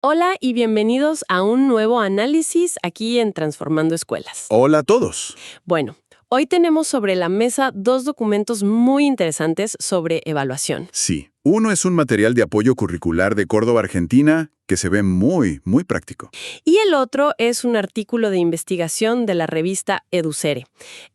Hola y bienvenidos a un nuevo análisis aquí en Transformando Escuelas. Hola a todos. Bueno, hoy tenemos sobre la mesa dos documentos muy interesantes sobre evaluación. Sí, uno es un material de apoyo curricular de Córdoba, Argentina, que se ve muy práctico. Y el otro es un artículo de investigación de la revista Educere.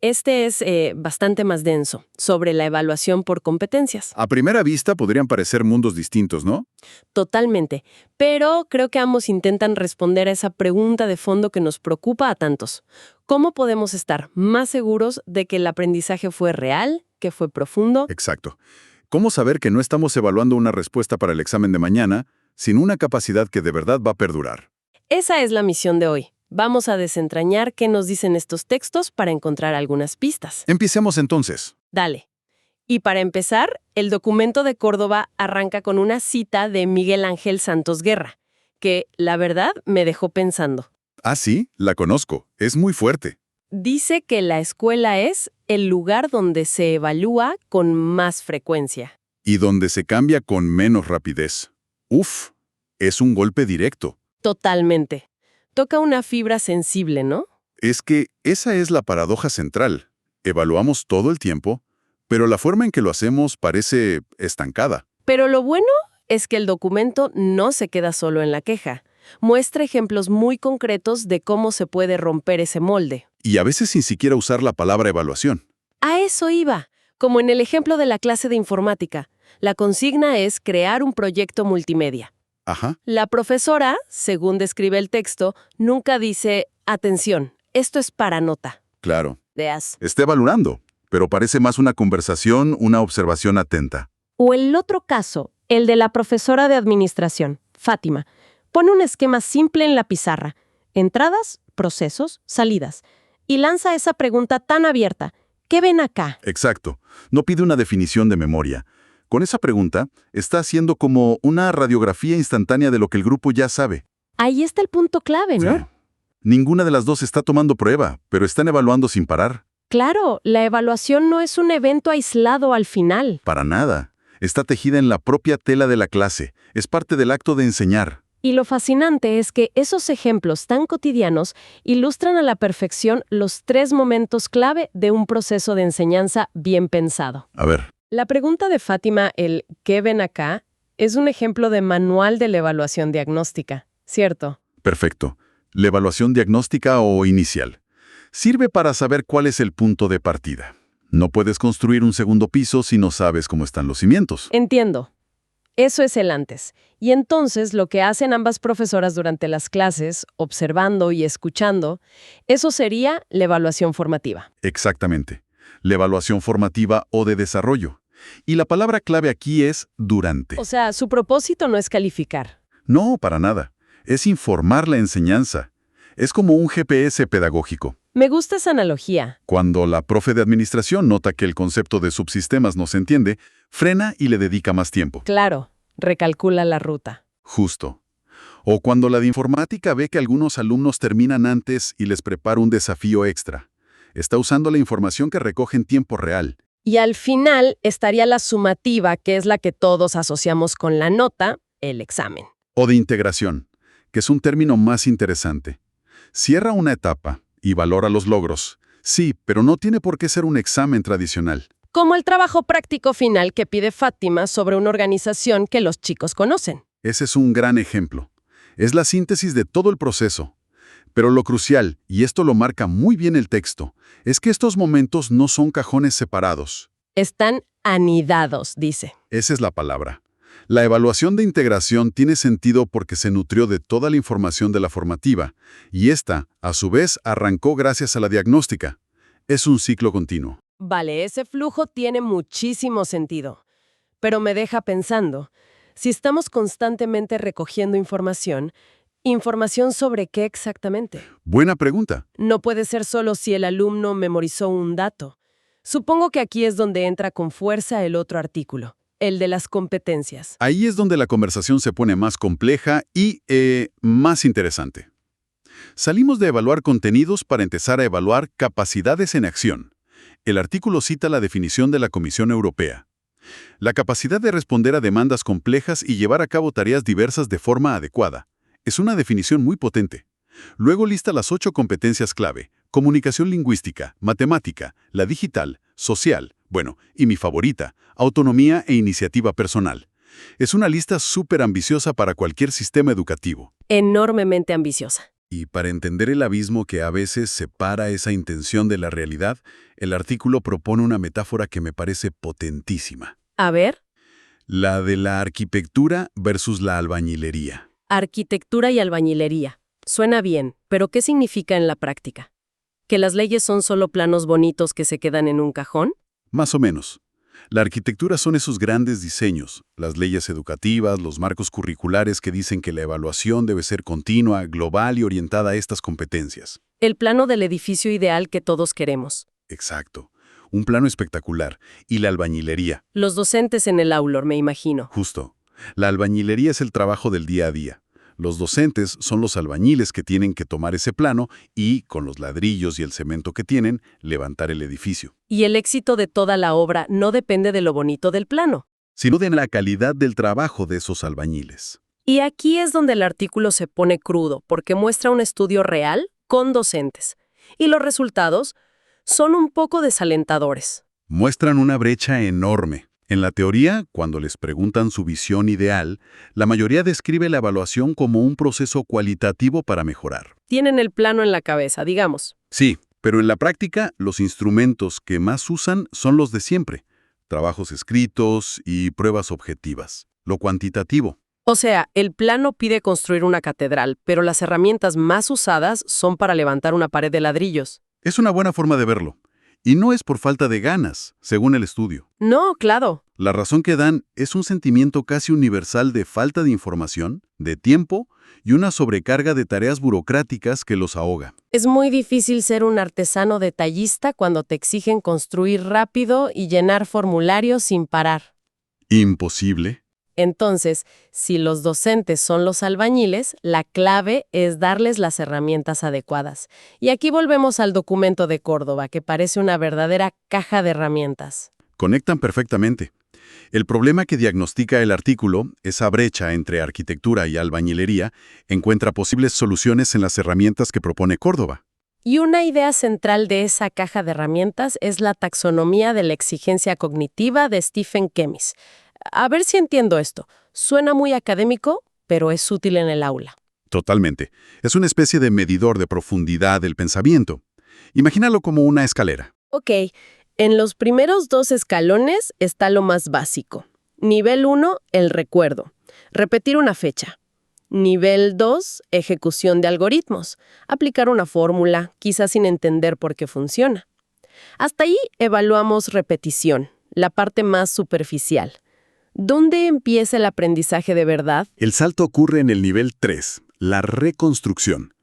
Este es bastante más denso, sobre la evaluación por competencias. A primera vista podrían parecer mundos distintos, ¿no? Totalmente. Pero creo que ambos intentan responder a esa pregunta de fondo que nos preocupa a tantos. ¿Cómo podemos estar más seguros de que el aprendizaje fue real, que fue profundo? Exacto. ¿Cómo saber que no estamos evaluando una respuesta para el examen de mañana, sin una capacidad que de verdad va a perdurar? Esa es la misión de hoy. Vamos a desentrañar qué nos dicen estos textos para encontrar algunas pistas. Empecemos entonces. Dale. Y para empezar, el documento de Córdoba arranca con una cita de Miguel Ángel Santos Guerra, que, la verdad, me dejó pensando. Ah, sí, la conozco. Es muy fuerte. Dice que la escuela es el lugar donde se evalúa con más frecuencia. Y donde se cambia con menos rapidez. Uf, es un golpe directo. Totalmente. Toca una fibra sensible, ¿no? Es que esa es la paradoja central. Evaluamos todo el tiempo, pero la forma en que lo hacemos parece estancada. Pero lo bueno es que el documento no se queda solo en la queja. Muestra ejemplos muy concretos de cómo se puede romper ese molde. Y a veces sin siquiera usar la palabra evaluación. A eso iba, como en el ejemplo de la clase de informática. La consigna es crear un proyecto multimedia. Ajá. La profesora, según describe el texto, nunca dice, atención, esto es para nota. Claro. Veas. Está evaluando, pero parece más una conversación, una observación atenta. O el otro caso, el de la profesora de administración, Fátima, pone un esquema simple en la pizarra. Entradas, procesos, salidas. Y lanza esa pregunta tan abierta. ¿Qué ven acá? Exacto. No pide una definición de memoria. Con esa pregunta, está haciendo como una radiografía instantánea de lo que el grupo ya sabe. Ahí está el punto clave, ¿no? Sí. Ninguna de las dos está tomando prueba, pero están evaluando sin parar. Claro, la evaluación no es un evento aislado al final. Para nada. Está tejida en la propia tela de la clase. Es parte del acto de enseñar. Y lo fascinante es que esos ejemplos tan cotidianos ilustran a la perfección los tres momentos clave de un proceso de enseñanza bien pensado. A ver. La pregunta de Fátima, el ¿qué ven acá?, es un ejemplo de manual de la evaluación diagnóstica, ¿cierto? Perfecto. La evaluación diagnóstica o inicial. Sirve para saber cuál es el punto de partida. No puedes construir un segundo piso si no sabes cómo están los cimientos. Entiendo. Eso es el antes. Y entonces lo que hacen ambas profesoras durante las clases, observando y escuchando, eso sería la evaluación formativa. Exactamente. La evaluación formativa o de desarrollo. Y la palabra clave aquí es durante. O sea, su propósito no es calificar. No, para nada. Es informar la enseñanza. Es como un GPS pedagógico. Me gusta esa analogía. Cuando la profe de administración nota que el concepto de subsistemas no se entiende, frena y le dedica más tiempo. Claro, recalcula la ruta. Justo. O cuando la de informática ve que algunos alumnos terminan antes y les prepara un desafío extra. Está usando la información que recoge en tiempo real. Y al final estaría la sumativa, que es la que todos asociamos con la nota, el examen. O de integración, que es un término más interesante. Cierra una etapa y valora los logros. Sí, pero no tiene por qué ser un examen tradicional. Como el trabajo práctico final que pide Fátima sobre una organización que los chicos conocen. Ese es un gran ejemplo. Es la síntesis de todo el proceso. Pero lo crucial, y esto lo marca muy bien el texto, es que estos momentos no son cajones separados. Están anidados, dice. Esa es la palabra. La evaluación de integración tiene sentido porque se nutrió de toda la información de la formativa, y esta, a su vez, arrancó gracias a la diagnóstica. Es un ciclo continuo. Vale, ese flujo tiene muchísimo sentido. Pero me deja pensando, si estamos constantemente recogiendo información, ¿información sobre qué exactamente? Buena pregunta. No puede ser solo si el alumno memorizó un dato. Supongo que aquí es donde entra con fuerza el otro artículo, el de las competencias. Ahí es donde la conversación se pone más compleja y más interesante. Salimos de evaluar contenidos para empezar a evaluar capacidades en acción. El artículo cita la definición de la Comisión Europea. La capacidad de responder a demandas complejas y llevar a cabo tareas diversas de forma adecuada. Es una definición muy potente. Luego lista las 8 competencias clave: comunicación lingüística, matemática, la digital, social, bueno, y mi favorita, autonomía e iniciativa personal. Es una lista súper ambiciosa para cualquier sistema educativo. Enormemente ambiciosa. Y para entender el abismo que a veces separa esa intención de la realidad, el artículo propone una metáfora que me parece potentísima. A ver, La de la arquitectura versus la albañilería. arquitectura y albañilería. Suena bien, pero ¿qué significa en la práctica? ¿Que las leyes son solo planos bonitos que se quedan en un cajón? Más o menos. La arquitectura son esos grandes diseños, las leyes educativas, los marcos curriculares que dicen que la evaluación debe ser continua, global y orientada a estas competencias. El plano del edificio ideal que todos queremos. Exacto. Un plano espectacular. Y la albañilería. Los docentes en el aula, me imagino. Justo. La albañilería es el trabajo del día a día. Los docentes son los albañiles que tienen que tomar ese plano y, con los ladrillos y el cemento que tienen, levantar el edificio. Y el éxito de toda la obra no depende de lo bonito del plano. Sino de la calidad del trabajo de esos albañiles. Y aquí es donde el artículo se pone crudo, porque muestra un estudio real con docentes. Y los resultados son un poco desalentadores. Muestran una brecha enorme. En la teoría, cuando les preguntan su visión ideal, la mayoría describe la evaluación como un proceso cualitativo para mejorar. Tienen el plano en la cabeza, digamos. Sí, pero en la práctica, los instrumentos que más usan son los de siempre: trabajos escritos y pruebas objetivas. Lo cuantitativo. O sea, el plano pide construir una catedral, pero las herramientas más usadas son para levantar una pared de ladrillos. Es una buena forma de verlo. Y no es por falta de ganas, según el estudio. No, claro. La razón que dan es un sentimiento casi universal de falta de información, de tiempo y una sobrecarga de tareas burocráticas que los ahoga. Es muy difícil ser un artesano detallista cuando te exigen construir rápido y llenar formularios sin parar. Imposible. Entonces, si los docentes son los albañiles, la clave es darles las herramientas adecuadas. Y aquí volvemos al documento de Córdoba, que parece una verdadera caja de herramientas. Conectan perfectamente. El problema que diagnostica el artículo, esa brecha entre arquitectura y albañilería, encuentra posibles soluciones en las herramientas que propone Córdoba. Y una idea central de esa caja de herramientas es la taxonomía de la exigencia cognitiva de Stephen Kemis. A ver si entiendo esto. Suena muy académico, pero es útil en el aula. Totalmente. Es una especie de medidor de profundidad del pensamiento. Imagínalo como una escalera. Ok, en los primeros 2 escalones está lo más básico. Nivel 1, el recuerdo. Repetir una fecha. Nivel 2, ejecución de algoritmos. Aplicar una fórmula, quizás sin entender por qué funciona. Hasta ahí evaluamos repetición, la parte más superficial. ¿Dónde empieza el aprendizaje de verdad? El salto ocurre en el nivel 3, la reconstrucción.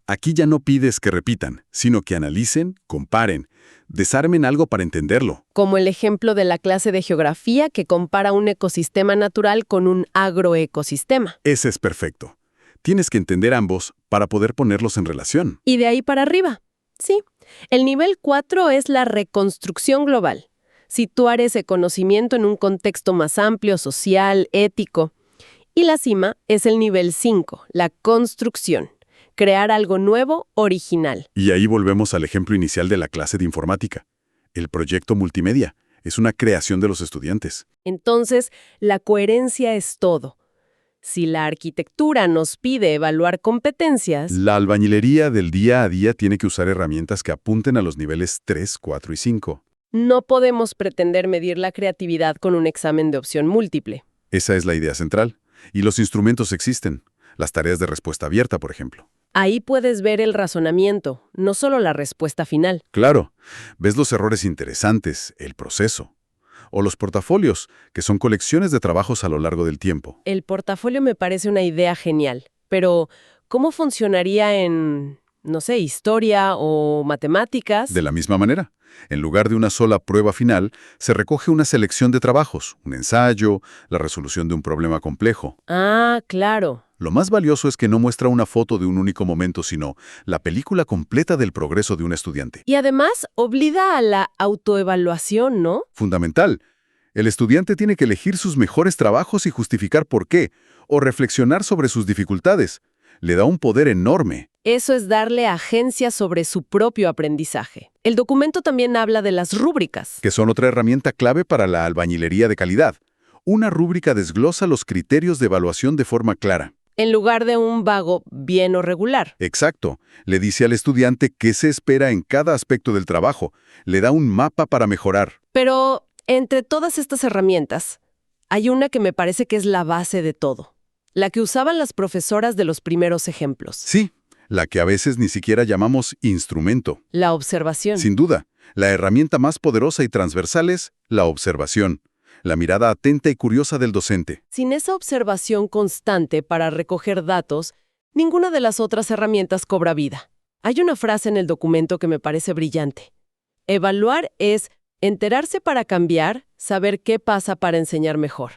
Aquí ya no pides que repitan, sino que analicen, comparen, desarmen algo para entenderlo. Como el ejemplo de la clase de geografía que compara un ecosistema natural con un agroecosistema. Ese es perfecto. Tienes que entender ambos para poder ponerlos en relación. Y de ahí para arriba. Sí. El nivel 4 es la reconstrucción global. Situar ese conocimiento en un contexto más amplio, social, ético. Y la cima es el nivel 5, la construcción. Crear algo nuevo, original. Y ahí volvemos al ejemplo inicial de la clase de informática. El proyecto multimedia es una creación de los estudiantes. Entonces, la coherencia es todo. Si la arquitectura nos pide evaluar competencias, La albañilería del día a día tiene que usar herramientas que apunten a los niveles 3, 4 y 5. no podemos pretender medir la creatividad con un examen de opción múltiple. Esa es la idea central. Y los instrumentos existen. Las tareas de respuesta abierta, por ejemplo. Ahí puedes ver el razonamiento, no solo la respuesta final. Claro, ves los errores interesantes, el proceso. O los portafolios, que son colecciones de trabajos a lo largo del tiempo. El portafolio me parece una idea genial, pero ¿cómo funcionaría en, no sé, historia o matemáticas? De la misma manera, en lugar de una sola prueba final, se recoge una selección de trabajos, un ensayo, la resolución de un problema complejo. Ah, claro. Lo más valioso es que no muestra una foto de un único momento, sino la película completa del progreso de un estudiante. Y además obliga a la autoevaluación, ¿no? Fundamental. El estudiante tiene que elegir sus mejores trabajos y justificar por qué, o reflexionar sobre sus dificultades. Le da un poder enorme. Eso es darle agencia sobre su propio aprendizaje. El documento también habla de las rúbricas. Que son otra herramienta clave para la albañilería de calidad. Una rúbrica desglosa los criterios de evaluación de forma clara. En lugar de un vago bien o regular. Exacto. Le dice al estudiante qué se espera en cada aspecto del trabajo. Le da un mapa para mejorar. Pero entre todas estas herramientas, hay una que me parece que es la base de todo. La que usaban las profesoras de los primeros ejemplos. Sí, la que a veces ni siquiera llamamos instrumento. La observación. Sin duda, la herramienta más poderosa y transversal es la observación. La mirada atenta y curiosa del docente. Sin esa observación constante para recoger datos, ninguna de las otras herramientas cobra vida. Hay una frase en el documento que me parece brillante. Evaluar es enterarse para cambiar, saber qué pasa para enseñar mejor.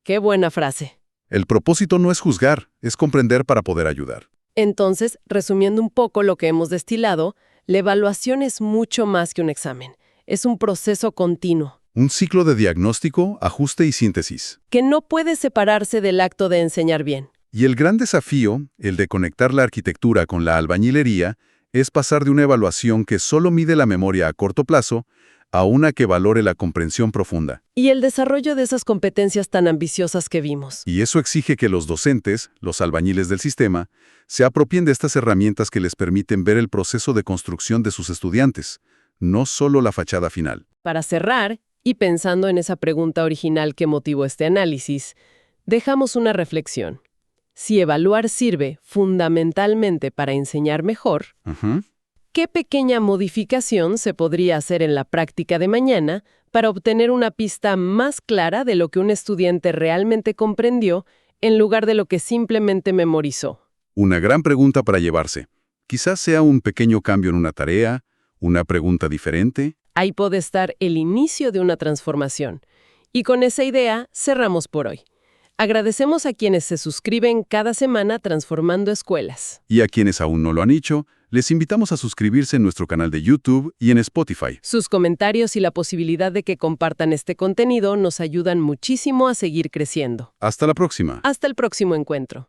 Qué buena frase. El propósito no es juzgar, es comprender para poder ayudar. Entonces, resumiendo un poco lo que hemos destilado, la evaluación es mucho más que un examen. Es un proceso continuo. Un ciclo de diagnóstico, ajuste y síntesis. Que no puede separarse del acto de enseñar bien. Y el gran desafío, el de conectar la arquitectura con la albañilería, es pasar de una evaluación que solo mide la memoria a corto plazo a una que valore la comprensión profunda. Y el desarrollo de esas competencias tan ambiciosas que vimos. Y eso exige que los docentes, los albañiles del sistema, se apropien de estas herramientas que les permiten ver el proceso de construcción de sus estudiantes, no solo la fachada final. Para cerrar, y pensando en esa pregunta original que motivó este análisis, dejamos una reflexión. Si evaluar sirve fundamentalmente para enseñar mejor, ¿qué pequeña modificación se podría hacer en la práctica de mañana para obtener una pista más clara de lo que un estudiante realmente comprendió en lugar de lo que simplemente memorizó? Una gran pregunta para llevarse. Quizás sea un pequeño cambio en una tarea, una pregunta diferente. Ahí puede estar el inicio de una transformación. Y con esa idea cerramos por hoy. Agradecemos a quienes se suscriben cada semana Transformando Escuelas. Y a quienes aún no lo han hecho, les invitamos a suscribirse en nuestro canal de YouTube y en Spotify. Sus comentarios y la posibilidad de que compartan este contenido nos ayudan muchísimo a seguir creciendo. Hasta la próxima. Hasta el próximo encuentro.